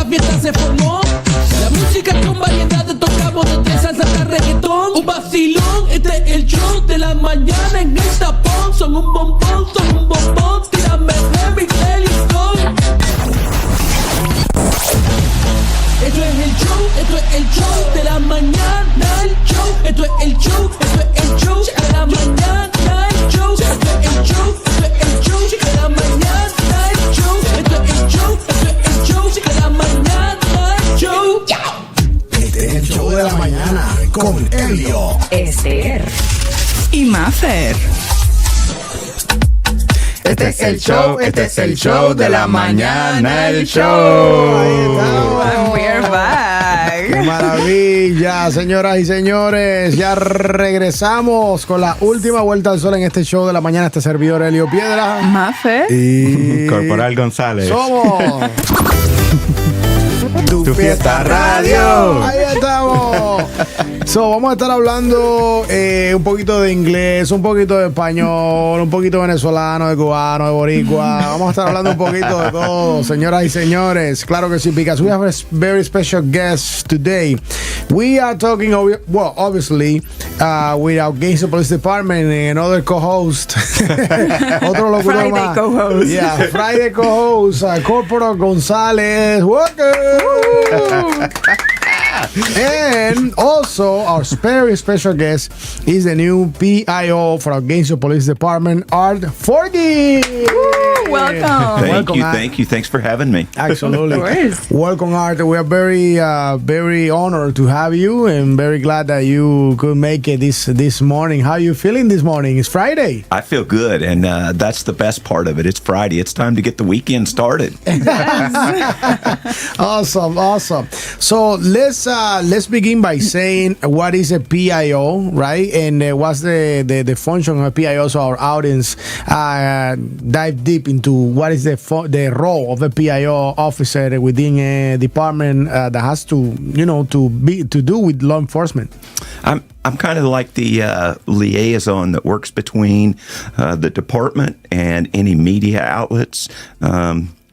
la fiesta se formó. La música con variedad, tocamos desde salsa hasta reggaetón. Un vacilón, este es el show de la mañana en el tapón. Son un bombón, tírame remix, Elison. Esto es el show de la mañana, el show. Esto es el show de la mañana, el show. Esto es el show de la mañana, el show. Esto es el show de la mañana, el show. Este es el show de la mañana con Elio, Esther y Mafer. Este es el show de la mañana, el show. And we're back. ¡Qué maravilla, señoras y señores! Ya regresamos con la última vuelta al sol en este show de la mañana. Este servidor Elio Piedra. Mafer. Y Corporal González. Somos Tu Fiesta Radio. Ahí estamos. Vamos a estar hablando un poquito de inglés, un poquito de español, un poquito de venezolano, de cubano, de boricua. Vamos a estar hablando un poquito de todo, señoras y señores. Claro que sí, because we have a very special guest today. We are talking, obviously, with our Gainesville Police Department and another co-host. Otro locutor Friday más. co-host. Yeah, Friday co-host, Corporal González. And also, our very special guest is the new PIO for our Gainesville Police Department, Art Forgy. Welcome. Thank you. Thanks for having me. Absolutely. Of course. Welcome, Art. We are very honored to have you and very glad that you could make it this morning. How are you feeling this morning? It's Friday. I feel good, and that's the best part of it. It's Friday. It's time to get the weekend started. Awesome. So let's begin by saying what is a PIO, right? And what's the function of a PIO, so our audience dive deep into what is the role of a PIO officer within a department that has to do with law enforcement. I'm kind of like the liaison that works between the department and any media outlets,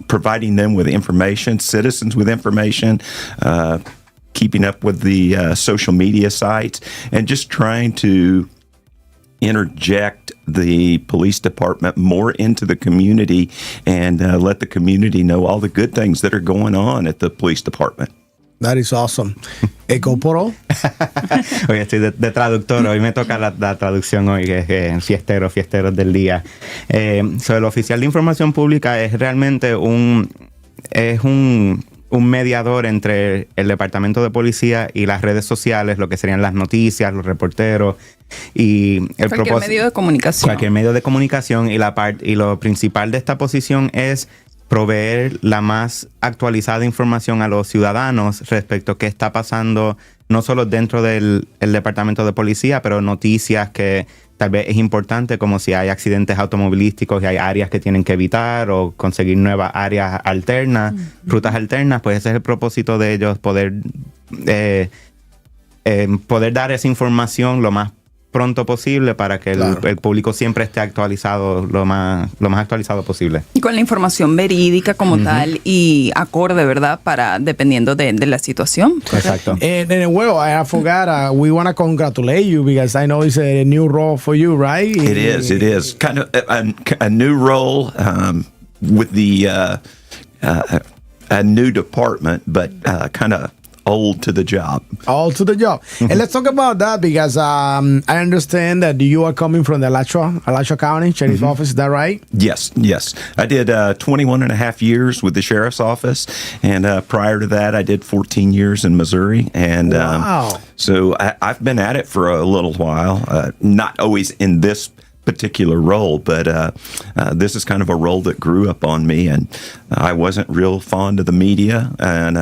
providing them with information, citizens with information, keeping up with the social media sites, and just trying to interject the police department more into the community and let the community know all the good things that are going on at the police department. That is awesome. Corporal. Hoy estoy de traductor. Hoy me toca la traducción hoy, que es fiesteros del día. El oficial de información pública es realmente un mediador entre el departamento de policía y las redes sociales, lo que serían las noticias, los reporteros y Cualquier medio de comunicación. Cualquier medio de comunicación, y lo principal de esta posición es proveer la más actualizada información a los ciudadanos respecto a qué está pasando, no solo dentro del departamento de policía, pero noticias que tal vez es importante, como si hay accidentes automovilísticos y hay áreas que tienen que evitar, o conseguir nuevas áreas alternas, rutas alternas. Pues ese es el propósito de ellos, poder dar esa información lo más pronto posible para que el público siempre esté actualizado lo más actualizado posible. Y con la información verídica como tal y acorde, ¿verdad? Dependiendo de la situación. Exacto. Well, I forgot, we want to congratulate you because I know it's a new role for you, right? It is. Kind of a new role with the a new department, but kind of old to the job. And let's talk about that because I understand that you are coming from the Alachua County Sheriff's Office. Is that right? Yes. I did 21 and a half years with the Sheriff's Office, and prior to that, I did 14 years in Missouri. And wow. So I've been at it for a little while, not always in this particular role, but this is kind of a role that grew up on me, and I wasn't real fond of the media, and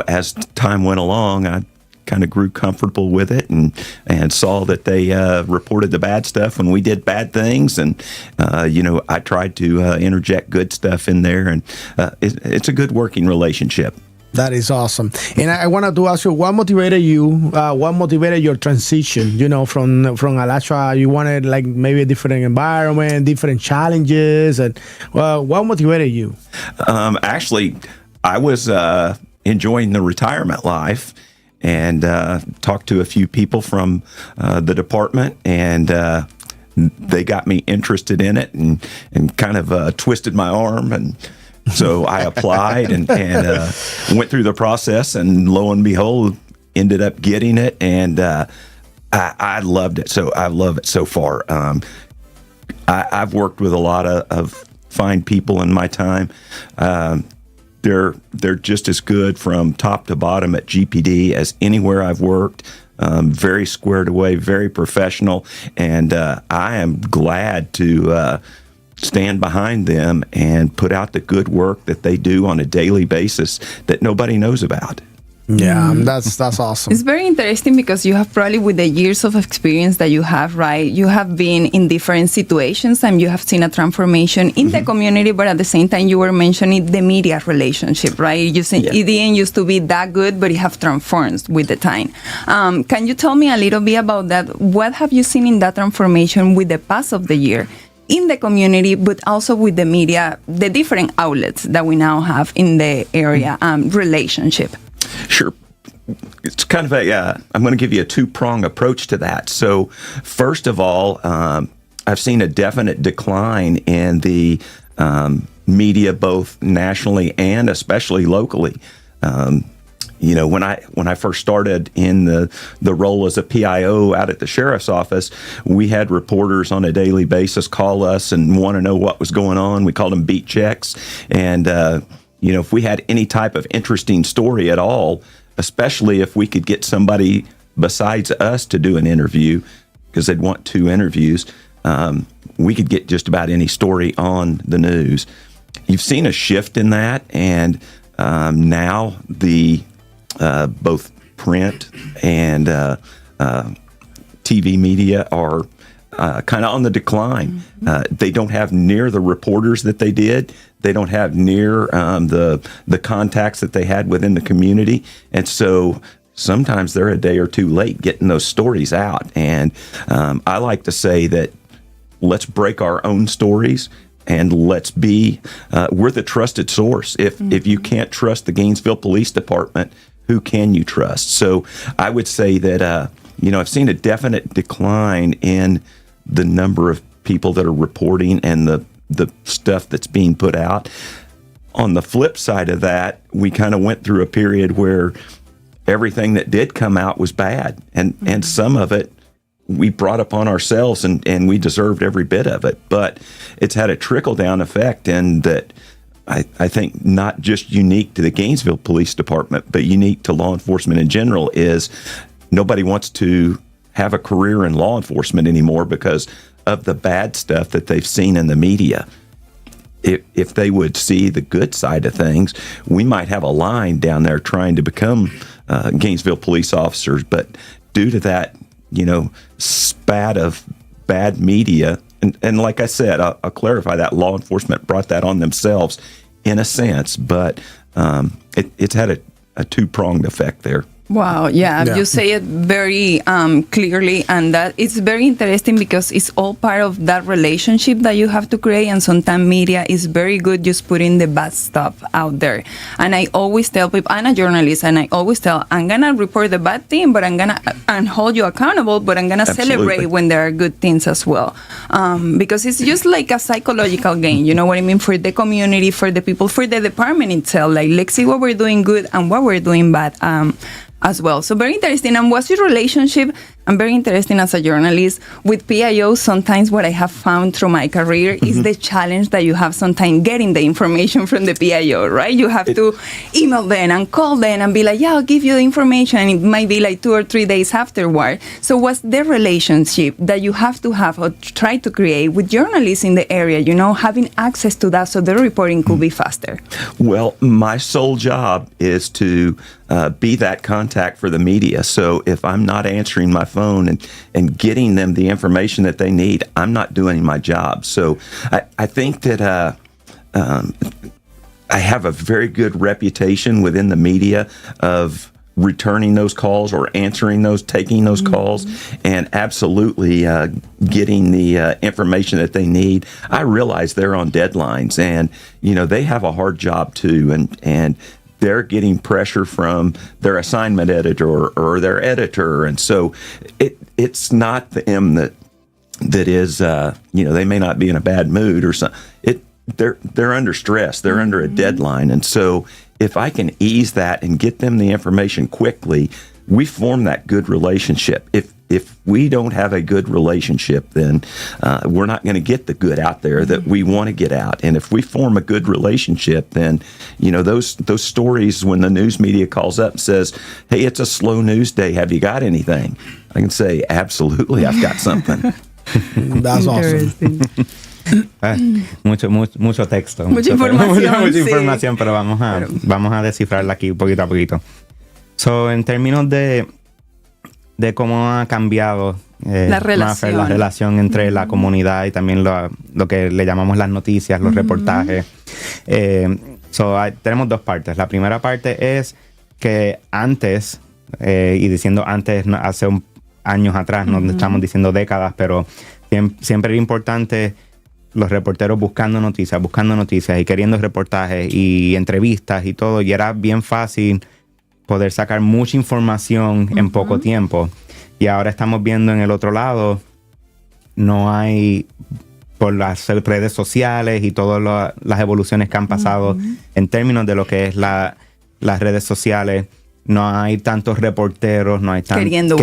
as time went along, I kind of grew comfortable with it and saw that they reported the bad stuff when we did bad things, and I tried to interject good stuff in there, and it's a good working relationship. That is awesome. And I wanted to ask you, what motivated your transition, from Alachua? You wanted like maybe a different environment, different challenges, and what motivated you? Actually, I was enjoying the retirement life and talked to a few people from the department, and they got me interested in it and kind of twisted my arm. And so I applied and went through the process, and lo and behold, ended up getting it. And I loved it. So I love it so far. I've worked with a lot of fine people in my time. They're just as good from top to bottom at GPD as anywhere I've worked. Very squared away, very professional, and I am glad to stand behind them and put out the good work that they do on a daily basis that nobody knows about. Yeah, that's awesome. It's very interesting because you have probably, with the years of experience that you have, right, you have been in different situations and you have seen a transformation in the community, but at the same time you were mentioning the media relationship, right? You said it didn't used to be that good, but it have transformed with the time. Can you tell me a little bit about that? What have you seen in that transformation with the pass of the year in the community, but also with the media, the different outlets that we now have in the area relationship? Sure. It's kind of I'm going to give you a two-prong approach to that. So first of all, I've seen a definite decline in the media, both nationally and especially locally. When I first started in the role as a PIO out at the sheriff's office, we had reporters on a daily basis call us and want to know what was going on. We called them beat checks. And if we had any type of interesting story at all, especially if we could get somebody besides us to do an interview, because they'd want 2 interviews, we could get just about any story on the news. You've seen a shift in that, and now the both print and TV media are kind of on the decline. They don't have near the reporters that they did. They don't have near the contacts that they had within the community. And so sometimes they're a day or two late getting those stories out. And I like to say that let's break our own stories and let's be, we're the trusted source. If you can't trust the Gainesville Police Department, who can you trust? So I would say that, I've seen a definite decline in the number of people that are reporting and the stuff that's being put out. On the flip side of that, we kind of went through a period where everything that did come out was bad. And some of it we brought upon ourselves and we deserved every bit of it. But it's had a trickle-down effect, and that I think not just unique to the Gainesville Police Department, but unique to law enforcement in general, is nobody wants to have a career in law enforcement anymore because of the bad stuff that they've seen in the media. If they would see the good side of things, we might have a line down there trying to become Gainesville police officers. But due to that, spat of bad media, and like I said, I'll clarify that law enforcement brought that on themselves in a sense, but it's had a two-pronged effect there. Wow, yeah, you say it very clearly, and that it's very interesting because it's all part of that relationship that you have to create, and sometimes media is very good just putting the bad stuff out there. And I always tell people, I'm a journalist, and I always tell, I'm going to report the bad thing, but I'm going to hold you accountable, but I'm going to celebrate when there are good things as well. Because it's just like a psychological game, you know what I mean, for the community, for the people, for the department itself. Like, let's see what we're doing good and what we're doing bad. As well. So very interesting. And what's your relationship? I'm very interested as a journalist with PIOs. Sometimes what I have found through my career is the challenge that you have sometimes getting the information from the PIO, right? You have to email them and call them and be like, yeah, I'll give you the information. And it might be like 2 or 3 days afterward. So what's the relationship that you have to have or try to create with journalists in the area, having access to that so the reporting could be faster? Well, my sole job is to be that contact for the media. So if I'm not answering my phone and getting them the information that they need, I'm not doing my job. So I think that I have a very good reputation within the media of returning those calls or answering those, taking those calls, and absolutely getting the information that they need. I realize they're on deadlines, and they have a hard job too, and they're getting pressure from their assignment editor or their editor. And so it's not them that is, they may not be in a bad mood or something. They're under stress. They're under a deadline. And so if I can ease that and get them the information quickly, we form that good relationship. If we don't have a good relationship, then we're not going to get the good out there that we want to get out. And if we form a good relationship, then those stories when the news media calls up and says, "Hey, it's a slow news day. Have you got anything?" I can say, "Absolutely, I've got something." That's awesome. Mucho texto. Mucha información. Mucha información, pero vamos a descifrarla aquí poquito a poquito. So, en términos de cómo ha cambiado la relación entre la comunidad y también lo que le llamamos las noticias, los reportajes. Tenemos dos partes. La primera parte es que antes, y diciendo antes, hace años atrás, no estamos diciendo décadas, pero siempre era importante los reporteros buscando noticias y queriendo reportajes y entrevistas y todo, y era bien fácil poder sacar mucha información en poco tiempo. Y ahora estamos viendo en el otro lado, no hay, por las redes sociales y todas las evoluciones que han pasado en términos de lo que es las redes sociales, no hay tantos reporteros, no hay queriendo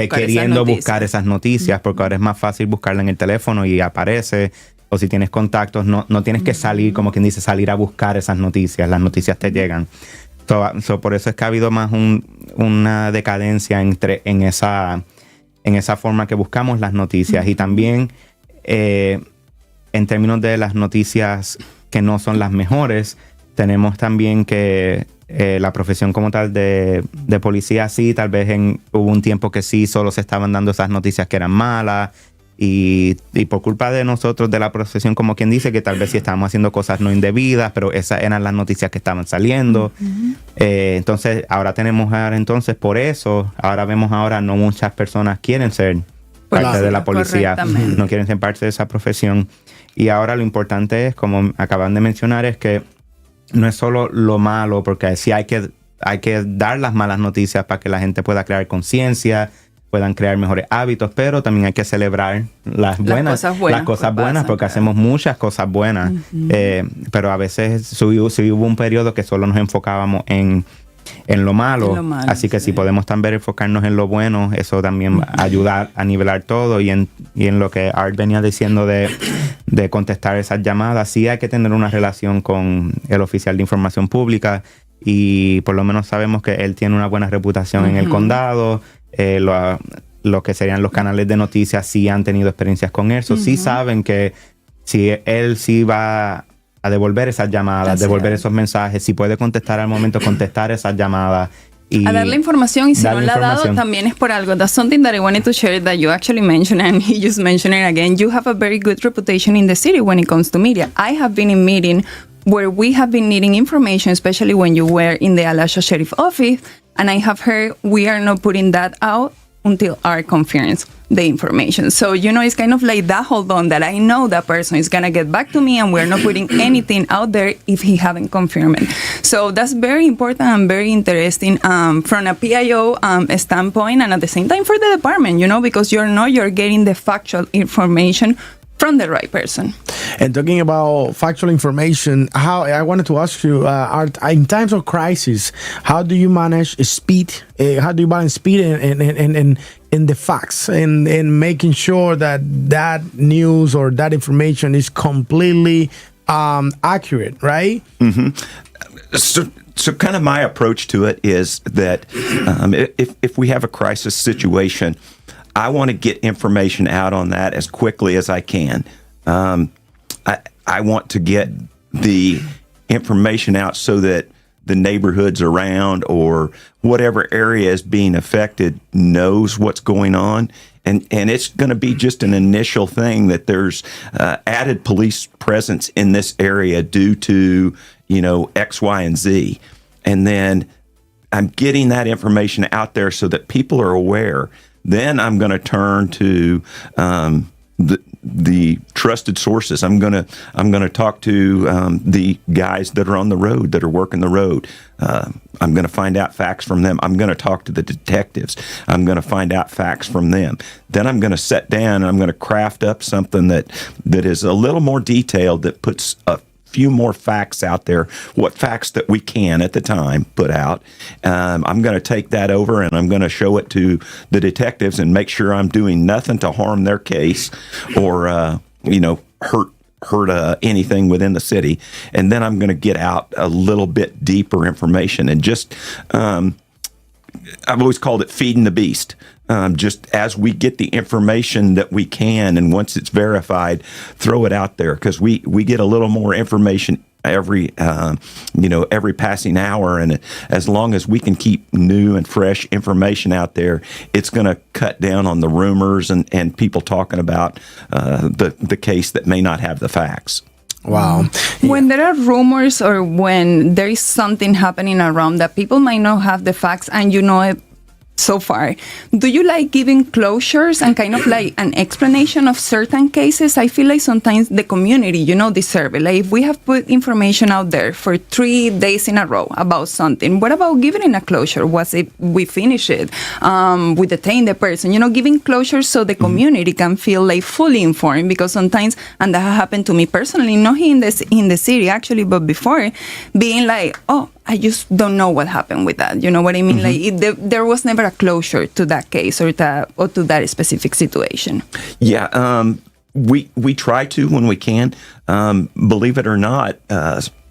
buscar esas noticias, porque ahora es más fácil buscarla en el teléfono y aparece. O si tienes contactos, no tienes que salir, como quien dice, salir a buscar esas noticias. Las noticias te llegan. Por eso es que ha habido más una decadencia en esa forma que buscamos las noticias. Y también en términos de las noticias que no son las mejores, tenemos también que la profesión como tal de policía, sí, tal vez hubo un tiempo que sí, solo se estaban dando esas noticias que eran malas. Y por culpa de nosotros, de la profesión, como quien dice, que tal vez sí estábamos haciendo cosas no indebidas, pero esas eran las noticias que estaban saliendo. Entonces, por eso, ahora vemos no muchas personas quieren ser parte de la policía, no quieren ser parte de esa profesión. Y ahora lo importante es, como acaban de mencionar, es que no es solo lo malo, porque sí hay que dar las malas noticias para que la gente pueda crear conciencia, puedan crear mejores hábitos, pero también hay que celebrar las cosas buenas, porque hacemos muchas cosas buenas. Pero a veces sí hubo un periodo que solo nos enfocábamos en lo malo. Así que si podemos también enfocarnos en lo bueno, eso también va a ayudar a nivelar todo. Y en lo que Art venía diciendo de contestar esas llamadas, sí hay que tener una relación con el oficial de información pública, y por lo menos sabemos que él tiene una buena reputación en el condado. Lo que serían los canales de noticias sí han tenido experiencias con eso. Sí saben que si él sí va a devolver esas llamadas, esos mensajes, si puede contestar al momento, contestar esas llamadas. Y a darle información, y si no la ha dado, también es por algo. That's something that I wanted to share that you actually mentioned, and he just mentioned it again. You have a very good reputation in the city when it comes to media. I have been in meeting where we have been needing information, especially when you were in the Alasha Sheriff Office, and I have heard we are not putting that out until our confirms the information. So, it's kind of like that hold on that I know that person is going to get back to me, and we're not putting anything out there if he haven't confirmed it. So that's very important and very interesting from a PIO standpoint, and at the same time for the department, because you're getting the factual information from the right person. And talking about factual information, I wanted to ask you, Art, in times of crisis, how do you manage speed? How do you balance speed and the facts and making sure that news or that information is completely accurate, right? So kind of my approach to it is that if we have a crisis situation, I want to get information out on that as quickly as I can. I want to get the information out so that the neighborhoods around or whatever area is being affected knows what's going on. And it's going to be just an initial thing that there's added police presence in this area due to, X, Y, and Z. And then I'm getting that information out there so that people are aware. Then I'm going to turn to the trusted sources. I'm gonna talk to the guys that are on the road, that are working the road. I'm gonna find out facts from them. I'm gonna talk to the detectives. I'm gonna find out facts from them. Then I'm gonna sit down and I'm gonna craft up something that is a little more detailed, that puts a few more facts out there, what facts that we can at the time put out. I'm going to take that over and I'm going to show it to the detectives and make sure I'm doing nothing to harm their case or, hurt anything within the city. And then I'm going to get out a little bit deeper information and just, I've always called it feeding the beast. Just as we get the information that we can, and once it's verified, throw it out there, because we get a little more information every passing hour, and as long as we can keep new and fresh information out there, it's going to cut down on the rumors and people talking about the case that may not have the facts. Wow. When there are rumors or when there is something happening around that people might not have the facts and you know it so far, do you like giving closures and kind of like an explanation of certain cases? I feel like sometimes the community, deserve it. Like if we have put information out there for 3 days in a row about something, what about giving a closure? Was it we finish it? We detain the person, giving closure so the community can feel like fully informed, because sometimes, and that happened to me personally, not in the city actually, but before, being like, oh, I just don't know what happened with that. You know what I mean? Like there was never a closure to that case or to that specific situation. Yeah, we try to when we can. Believe it or not,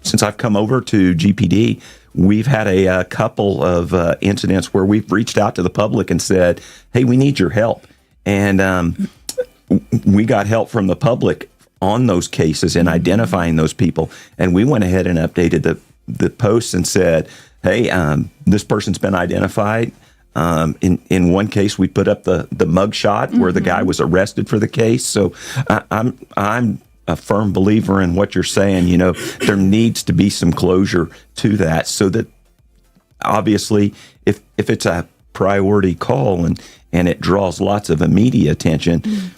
since I've come over to GPD, we've had a couple of incidents where we've reached out to the public and said, "Hey, we need your help," and we got help from the public on those cases in identifying those people, and we went ahead and updated the posts and said, "Hey, this person's been identified." In one case, we put up the mugshot where the guy was arrested for the case. So I'm a firm believer in what you're saying. There needs to be some closure to that, so that obviously, if it's a priority call and it draws lots of immediate attention.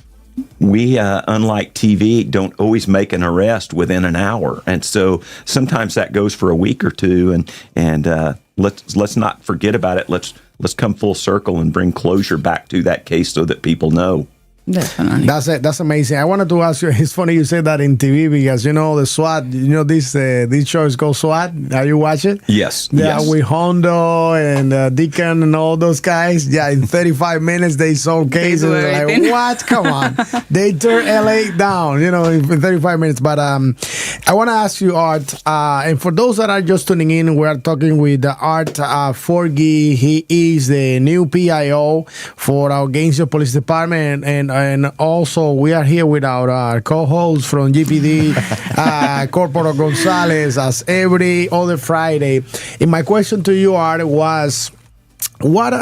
We, unlike TV, don't always make an arrest within an hour, and so sometimes that goes for a week or two. And let's not forget about it. Let's come full circle and bring closure back to that case so that people know. Definitely. That's amazing. I wanted to ask you, it's funny you say that in TV, because the SWAT, these shows called SWAT. Are you watch it? Yes. Yeah, yes. with Hondo and Deacon and all those guys. Yeah, in 35 minutes they solved cases. Like, what? Come on. They turned LA down, in 35 minutes. But I want to ask you, Art, and for those that are just tuning in, we are talking with Art Forgy. He is the new PIO for our Gainesville Police Department, and also we are here with our co-host from GPD, Corporal Gonzalez, as every other Friday. And my question to you, Art, was, what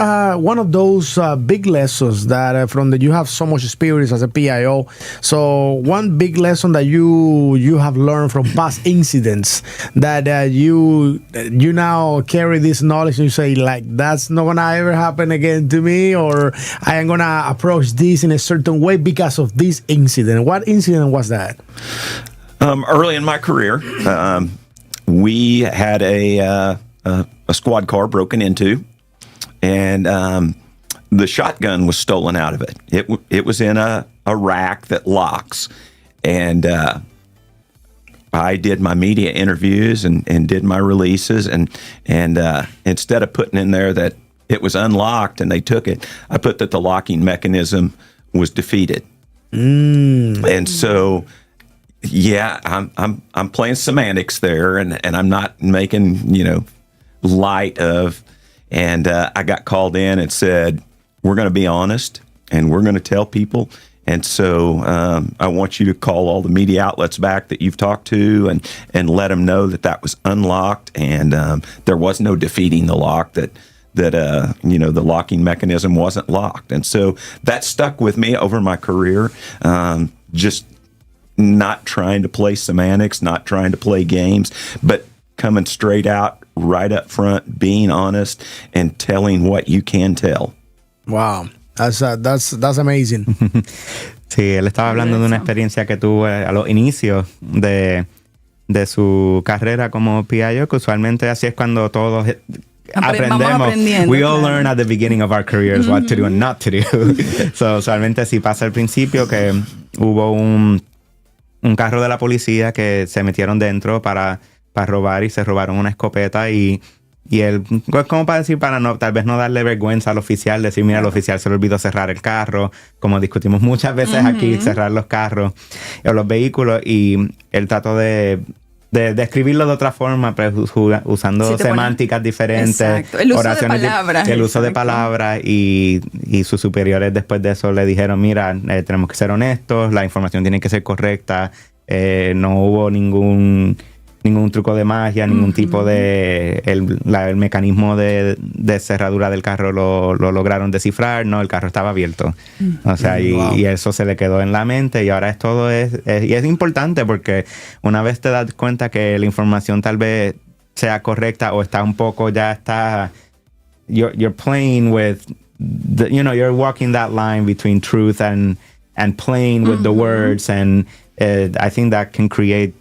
one of those big lessons that you have so much experience as a PIO? So one big lesson that you have learned from past incidents that you now carry this knowledge and you say, like, that's not gonna ever happen again to me, or I am gonna approach this in a certain way because of this incident. What incident was that? Early in my career, we had a squad car broken into. And the shotgun was stolen out of it. It was in a rack that locks. And I did my media interviews and did my releases. And instead of putting in there that it was unlocked and they took it, I put that the locking mechanism was defeated. And so, yeah, I'm playing semantics there, and I'm not making light of. And I got called in and said, we're going to be honest and we're going to tell people. And so I want you to call all the media outlets back that you've talked to and let them know that was unlocked, and there was no defeating the lock, that the locking mechanism wasn't locked. And so that stuck with me over my career, just not trying to play semantics, not trying to play games, but coming straight out, right up front, being honest and telling what you can tell. Wow, that's amazing. Sí, él estaba hablando de una experiencia que tuvo a los inicios de su carrera como PIO, que usualmente así es cuando todos aprendemos. We all learn at the beginning of our careers what to do and not to do. So, usualmente así pasa al principio, que hubo un carro de la policía que se metieron dentro para robar y se robaron una escopeta y él, pues, como para decir, tal vez no darle vergüenza al oficial, decir, mira, el oficial se le olvidó cerrar el carro, como discutimos muchas veces aquí, cerrar los carros o los vehículos, y él trató de describirlo de otra forma, pues, usando semánticas diferentes. Exacto. El uso de palabras. El uso de palabras, y sus superiores después de eso le dijeron, mira, tenemos que ser honestos, la información tiene que ser correcta, no hubo ningún truco de magia, ningún tipo de... El mecanismo de cerradura del carro lo lograron descifrar. No, el carro estaba abierto. O sea, y eso se le quedó en la mente, y ahora y es importante porque una vez te das cuenta que la información tal vez sea correcta o está un poco, you're playing with, you're walking that line between truth and playing with the words, and I think that can create...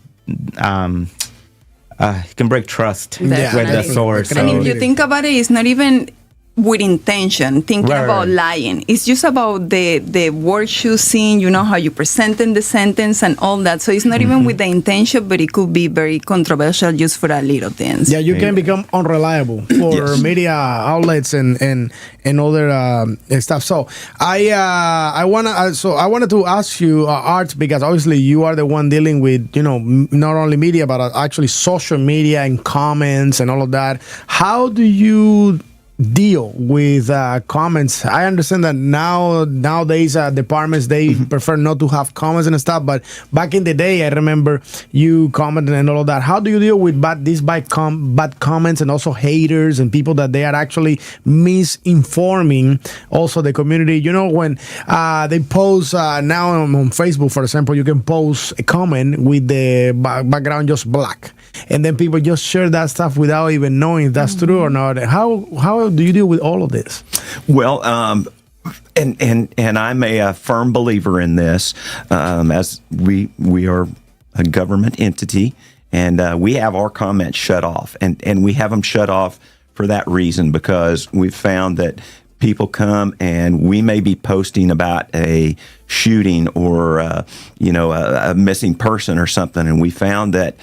it can break trust with the source. And if you think about it, it's not even with intention, thinking about lying. It's just about the word choosing, how you present in the sentence and all that. So it's not even with the intention, but it could be very controversial just for a little things. Yeah, you can become unreliable for media outlets and other stuff. So I wanted to ask you, Art, because obviously you are the one dealing with, not only media, but actually social media and comments and all of that. How do you deal with comments? I understand that nowadays departments, they prefer not to have comments and stuff, but back in the day, I remember you commented and all of that. How do you deal with bad comments and also haters and people that they are actually misinforming also the community? When they post now on Facebook, for example, you can post a comment with the background just black, and then people just share that stuff without even knowing if that's true or not. How do you deal with all of this? Well, and I'm a firm believer in this, as we are a government entity, and we have our comments shut off, and we have them shut off for that reason, because we've found that people come and we may be posting about a shooting or a missing person or something, and we found that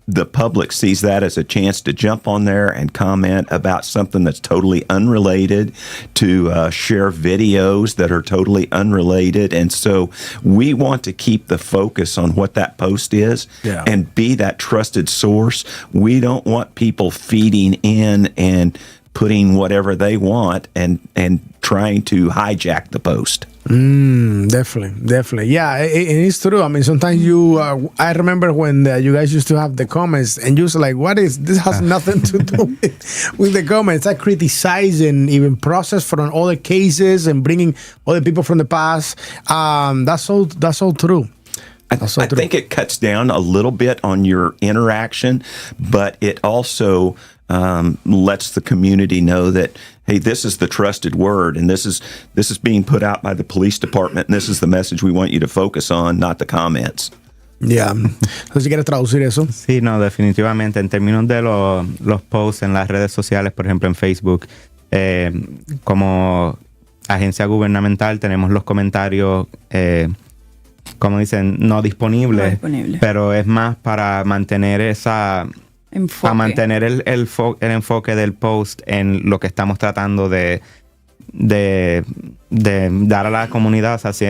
the public sees that as a chance to jump on there and comment about something that's totally unrelated, to share videos that are totally unrelated. And so we want to keep the focus on what that post is and be that trusted source. We don't want people feeding in and putting whatever they want and trying to hijack the post. Definitely. Yeah, it's true. I mean, sometimes I remember when you guys used to have the comments and you was like, what is this? Has nothing to do with the comments. Like criticizing even process from other cases and bringing other people from the past. That's so true. I think it cuts down a little bit on your interaction, but it also lets the community know that, hey, this is the trusted word, and this is being put out by the police department, and this is the message we want you to focus on, not the comments. Yeah. ¿Si quieres traducir eso? Sí, no, definitivamente. En términos de los posts en las redes sociales, por ejemplo en Facebook, como agencia gubernamental tenemos los comentarios, como dicen, no disponibles, pero es más para mantener a mantener el enfoque del post en lo que estamos tratando de dar a la comunidad. O sea, si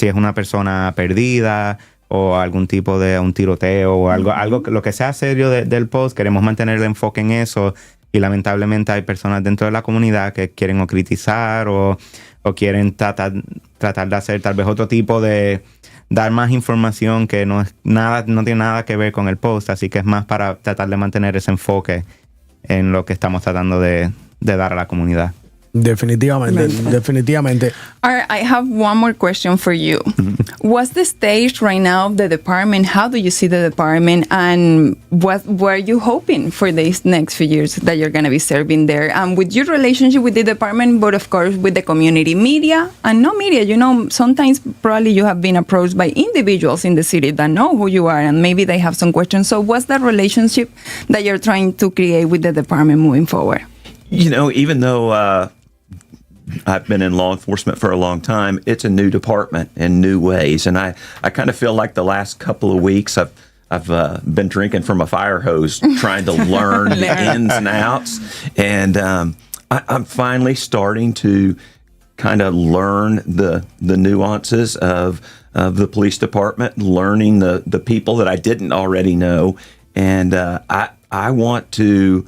es una persona perdida o algún tipo de un tiroteo o algo lo que sea serio del post, queremos mantener el enfoque en eso, y lamentablemente hay personas dentro de la comunidad que quieren o criticar o quieren tratar de hacer tal vez otro tipo de dar más información que no tiene nada que ver con el post, así que es más para tratar de mantener ese enfoque en lo que estamos tratando de dar a la comunidad. Definitivamente, definitivamente. All right, I have one more question for you. What's the stage right now of the department? How do you see the department? And what are you hoping for these next few years that you're going to be serving there? And with your relationship with the department, but of course with the community, media and no media. You know, sometimes probably you have been approached by individuals in the city that know who you are and maybe they have some questions. So what's that relationship that you're trying to create with the department moving forward? You know, even though I've been in law enforcement for a long time, it's a new department in new ways. And I kind of feel like the last couple of weeks I've been drinking from a fire hose trying to learn the ins and outs. And I'm finally starting to kind of learn the nuances of the police department, learning the people that I didn't already know. And I want to...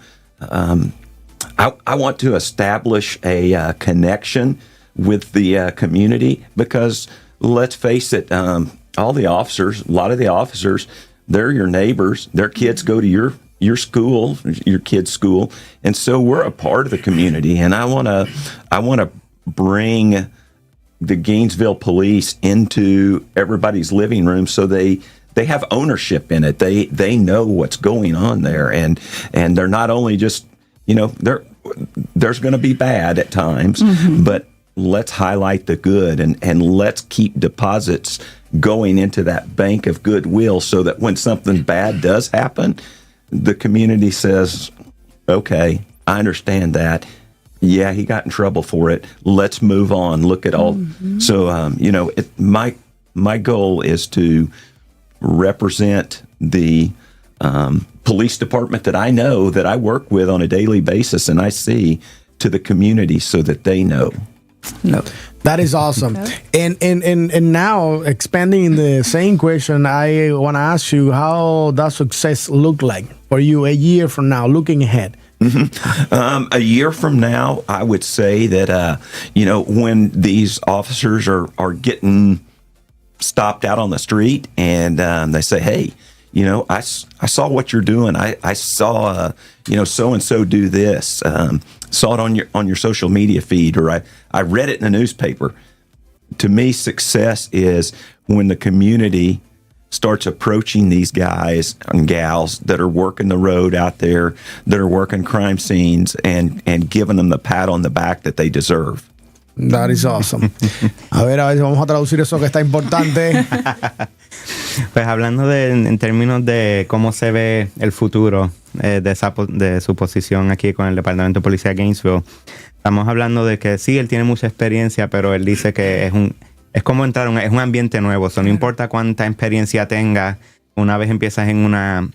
I want to establish a connection with the community because, let's face it, all the officers, a lot of the officers, they're your neighbors. Their kids go to your school, your kids' school, and so we're a part of the community. And I want to bring the Gainesville police into everybody's living room so they have ownership in it. They know what's going on there, and they're not only just, you know, there's going to be bad at times, but let's highlight the good and let's keep deposits going into that bank of goodwill so that when something bad does happen, the community says, okay, I understand that. Yeah, he got in trouble for it. Let's move on. Look at all. So, you know, my goal is to represent the police department that I know, that I work with on a daily basis, and I see to the community so that they know. No, that is awesome. And now expanding the same question, I want to ask you, how does success look like for you a year from now, looking ahead? A year from now, I would say that you know, when these officers are getting stopped out on the street and they say, hey, you know, I saw what you're doing. I saw, you know, so-and-so do this. Saw it on your social media feed, or I read it in the newspaper. To me, success is when the community starts approaching these guys and gals that are working the road out there, that are working crime scenes, and giving them the pat on the back that they deserve. That is awesome. A ver si vamos a traducir eso que está importante. Pues hablando en términos de cómo se ve el futuro de su posición aquí con el Departamento de Policía de Gainesville, estamos hablando de que sí, él tiene mucha experiencia, pero él dice que es como entrar es un ambiente nuevo. No importa cuánta experiencia tengas, una vez empiezas en una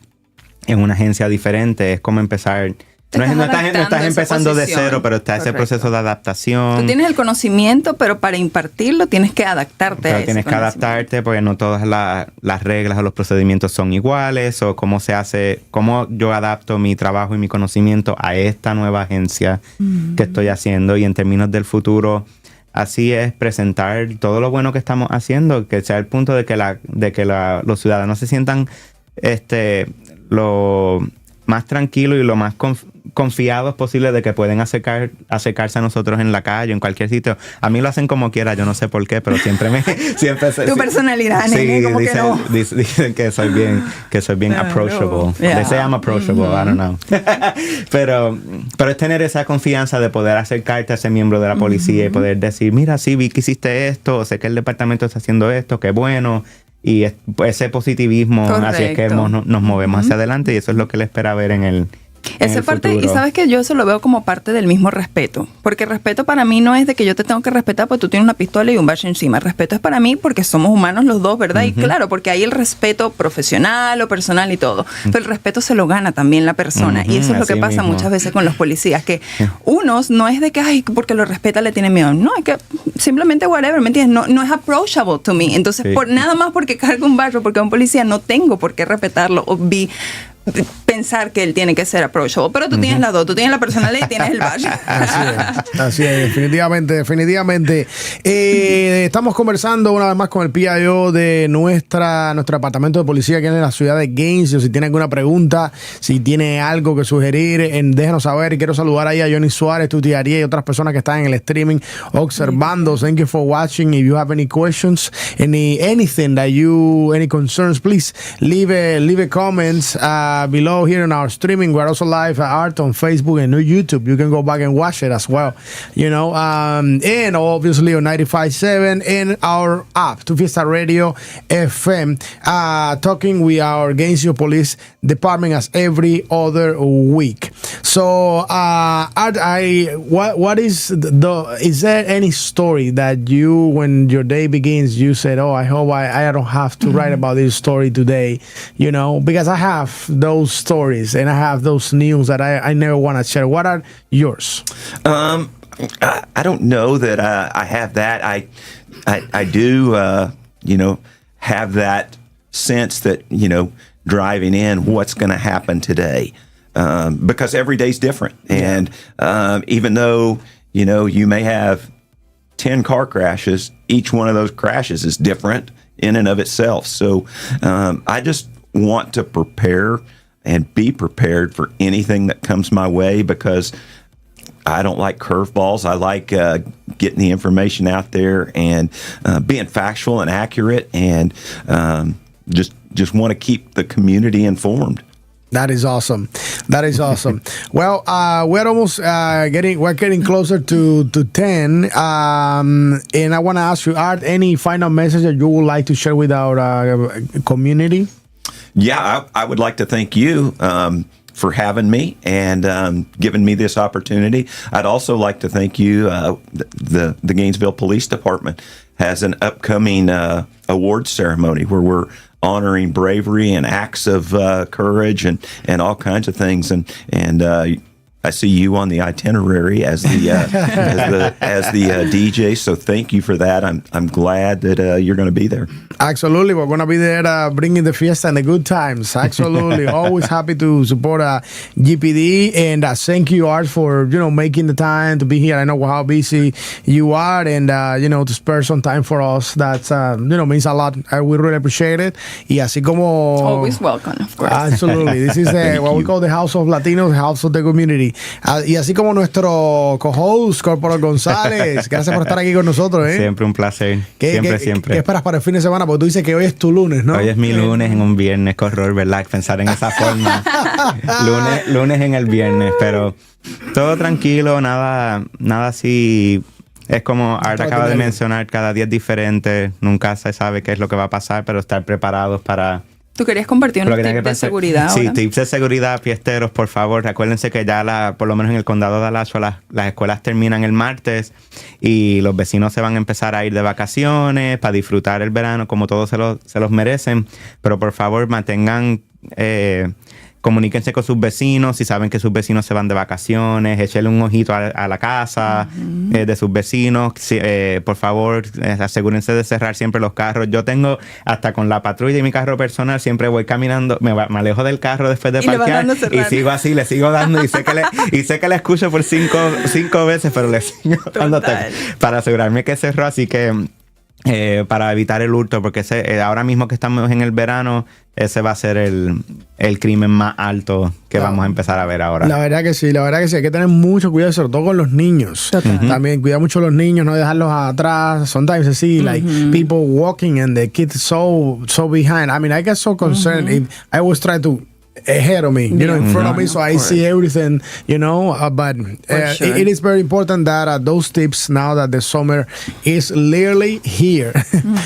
agencia diferente, es como empezar. No estás empezando de cero, pero está ese proceso de adaptación. Tú tienes el conocimiento, pero para impartirlo tienes que adaptarte a ese tienes que adaptarte porque no todas las reglas o los procedimientos son iguales, o cómo yo adapto mi trabajo y mi conocimiento a esta nueva agencia que estoy haciendo. Y en términos del futuro, así es, presentar todo lo bueno que estamos haciendo, que sea el punto de que los ciudadanos se sientan lo más tranquilos y lo más confiados posible de que pueden acercarse a nosotros en la calle, en cualquier sitio. A mí lo hacen como quiera, yo no sé por qué, pero siempre tu personalidad, sí, como que no. Dicen que soy bien approachable. Yeah. They say I'm approachable, I don't know. pero es tener esa confianza de poder acercarte a ese miembro de la policía y poder decir, mira, sí, vi que hiciste esto, sé que el departamento está haciendo esto, qué bueno. Y ese positivismo, correcto, así es que nos movemos hacia adelante, y eso es lo que él espera ver en el esa parte, futuro. Y sabes que yo eso lo veo como parte del mismo respeto, porque respeto para mí no es de que yo te tengo que respetar porque tú tienes una pistola y un bache encima. Respeto es para mí porque somos humanos los dos, ¿verdad? Y claro, porque hay el respeto profesional o personal y todo, pero el respeto se lo gana también la persona, y eso es lo que pasa muchas veces con los policías, que unos no es de que, ay, porque lo respeta le tiene miedo, no, es que simplemente whatever, ¿me entiendes? No es approachable to me, entonces nada más porque cargo un barro, porque a un policía no tengo por qué respetarlo o pensar que él tiene que ser approachable. Pero tú tienes las dos, tú tienes la personalidad y tienes el badge. Así es, definitivamente. Estamos conversando una vez más con el PIO de nuestro departamento de policía aquí en la ciudad de Gainesville. Si tiene alguna pregunta, si tiene algo que sugerir, déjenos saber. Quiero saludar ahí a Johnny Suárez, Tuti Ariel y otras personas que están en el streaming observando. Thank you for watching. If you have any questions, anything that any concerns, please leave a comments below here on our streaming. We're also live at Art on Facebook and YouTube. You can go back and watch it as well. And obviously on 95.7 and our app, Tu Fiesta Radio FM, talking with our Gainesville Police Department as every other week. So, Art, is there any story that you, when your day begins, you said, "Oh, I hope I don't have to write about this story today," because I have those stories and I have those news that I never want to share. What are yours? I don't know that I have that. I do, have that sense that, driving in, what's going to happen today. Because every day's different. And even though, you may have 10 car crashes, each one of those crashes is different in and of itself. So I just want to prepare and be prepared for anything that comes my way, because I don't like curveballs. I like getting the information out there and being factual and accurate, and just want to keep the community informed. That is awesome. Well, we're almost getting closer to 10. And I want to ask you, Art, any final message that you would like to share with our community? Yeah, I would like to thank you for having me and giving me this opportunity. I'd also like to thank you. The Gainesville Police Department has an upcoming awards ceremony where we're honoring bravery and acts of courage and all kinds of things. And I see you on the itinerary as the as the DJ. So thank you for that. I'm glad that you're going to be there. Absolutely, we're going to be there bringing the fiesta and the good times. Absolutely, always happy to support GPD, and thank you, Art, for making the time to be here. I know how busy you are, and to spare some time for us. That's means a lot. We really appreciate it. Y así como always welcome, of course. Absolutely, this is what we call the House of Latinos, House of the Community. Y así como nuestro co-host, Corporal González, gracias por estar aquí con nosotros. Siempre un placer. Siempre. ¿Qué esperas para el fin de semana? Porque tú dices que hoy es tu lunes, ¿no? Hoy es mi lunes en un viernes, qué horror, ¿verdad? Pensar en esa forma. lunes en el viernes, pero todo tranquilo, nada así. Es como Art acaba de mencionar, cada día es diferente, nunca se sabe qué es lo que va a pasar, pero estar preparados para... ¿Tú querías compartir unos tips de seguridad ahora? Sí, tips de seguridad, fiesteros, por favor. Recuérdense que ya por lo menos en el condado de Alachua las escuelas terminan el martes y los vecinos se van a empezar a ir de vacaciones para disfrutar el verano como todos se los merecen. Pero por favor mantengan... comuníquense con sus vecinos, si saben que sus vecinos se van de vacaciones, échenle un ojito a la casa de sus vecinos. Por favor, asegúrense de cerrar siempre los carros. Yo tengo, hasta con la patrulla y mi carro personal, siempre voy caminando, me alejo del carro después de parquear y sigo así, le sigo dando y sé que le escucho por cinco veces, pero le sigo dando para asegurarme que cerró, así que para evitar el hurto, porque ahora mismo que estamos en el verano, ese va a ser el crimen más alto que vamos a empezar a ver ahora. La verdad que sí, hay que tener mucho cuidado, sobre todo con los niños. También cuidar mucho a los niños, no dejarlos atrás. Sometimes I see like people walking and the kids so behind. I mean, I get so concerned. I always try to ahead of me, in front of me, so I see everything, but sure. It is very important that those tips, now that the summer is literally here,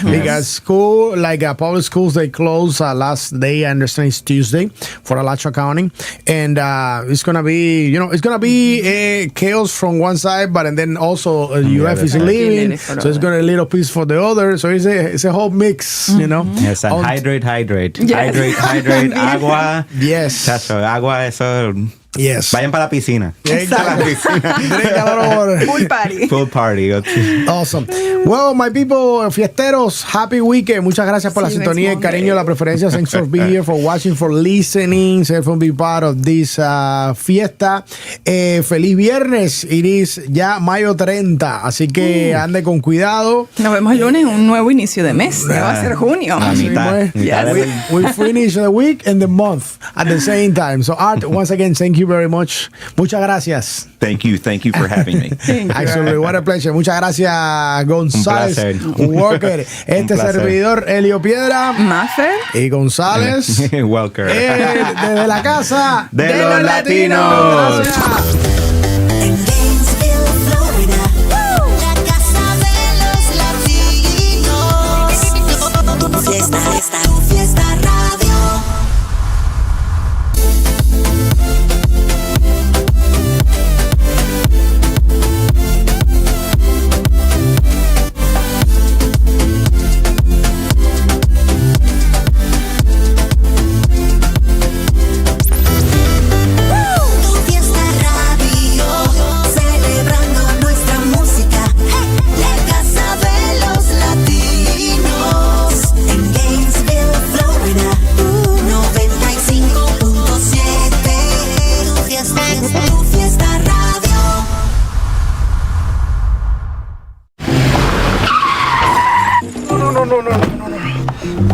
because school, like public schools, they close last day, I understand it's Tuesday for Alachua County, and it's gonna be, it's gonna be chaos from one side, but and then also UF is leaving, so it's gonna be a little piece for the other, so it's a whole mix, Yes, and hydrate, Yes. hydrate, agua. Yes. Chacho, agua, eso Yes. Vayan para la piscina. Exacto. Full party. Full party. Okay. Awesome. Well, my people, fiesteros, happy weekend. Muchas gracias por la sintonía, el cariño, la preferencia. Thanks for being here, for watching, for listening. Thanks for being part of this fiesta. Feliz viernes. Iris, ya mayo 30. Así que ande con cuidado. Nos vemos el lunes, un nuevo inicio de mes. Va a ser junio. We finish the week and the month at the same time. So, Art, once again, thank you very much. Muchas gracias. Thank you for having me. Absolutely, what a pleasure. Muchas gracias, González Walker. Este servidor, Elio Piedra. Maffer. Y González. Welcome. Desde la casa de los latinos. Gracias. En Gainesville, Florida, la casa de los latinos. Fiesta, Tu Fiesta Radio.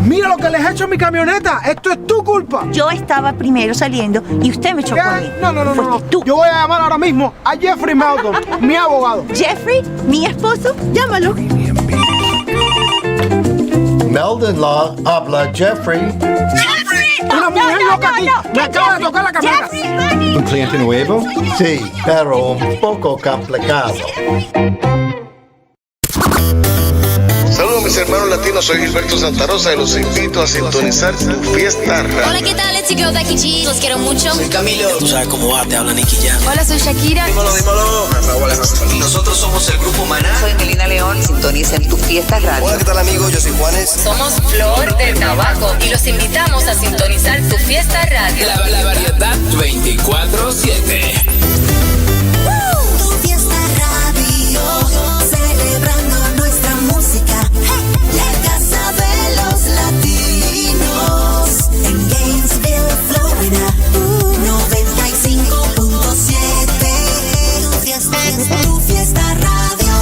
Mira lo que les he hecho a mi camioneta. Esto es tu culpa. Yo estaba primero saliendo y usted me chocó a mí. No. Fuiste tú. Yo voy a llamar ahora mismo a Jeffrey Melton, mi abogado. Jeffrey, mi esposo, llámalo. Meldon Law habla Jeffrey. Una mujer loca aquí. Me acaba de tocar la camioneta. Jeffrey, ¿Un cliente nuevo? Sí, pero un poco complicado. Saludos mis hermanos latinos, soy Gilberto Santa Rosa y los invito a sintonizar Tu Fiesta Radio. Hola, ¿qué tal? It's your girl Becky G. Los quiero mucho. Soy Camilo. Tú sabes cómo va, te habla Nicky Jam. Hola, soy Shakira. Dímelo. Nosotros somos el grupo Manana. Soy Melina León, sintoniza en Tu Fiesta Radio. Hola, ¿qué tal amigos? Yo soy Juanes. Somos Flor del Tabaco y los invitamos a sintonizar Tu Fiesta Radio. La variedad 24/7. Tu Fiesta Radio, celebrando nuestra música. La casa de los latinos. En Gainesville, Florida, 95.7. Tu Fiesta Radio.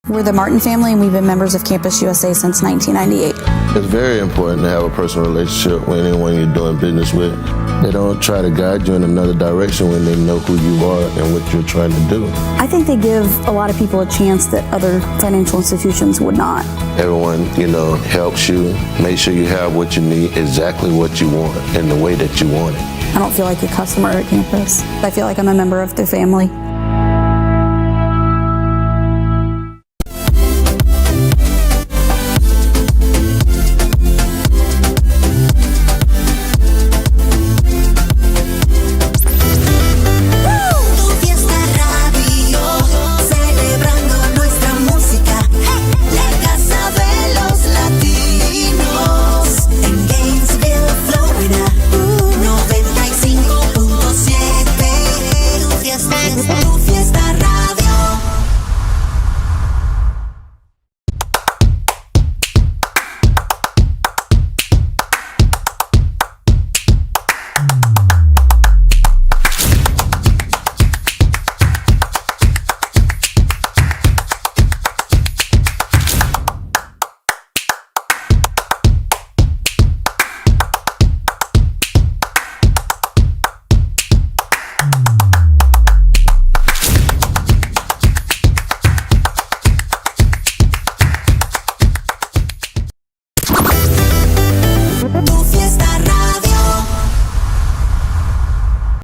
We're the Martin family, and we've been members of Campus USA since 1998. It's very important to have a personal relationship with anyone you're doing business with. They don't try to guide you in another direction when they know who you are and what you're trying to do. I think they give a lot of people a chance that other financial institutions would not. Everyone, helps you, make sure you have what you need, exactly what you want, in the way that you want it. I don't feel like a customer at campus. I feel like I'm a member of their family.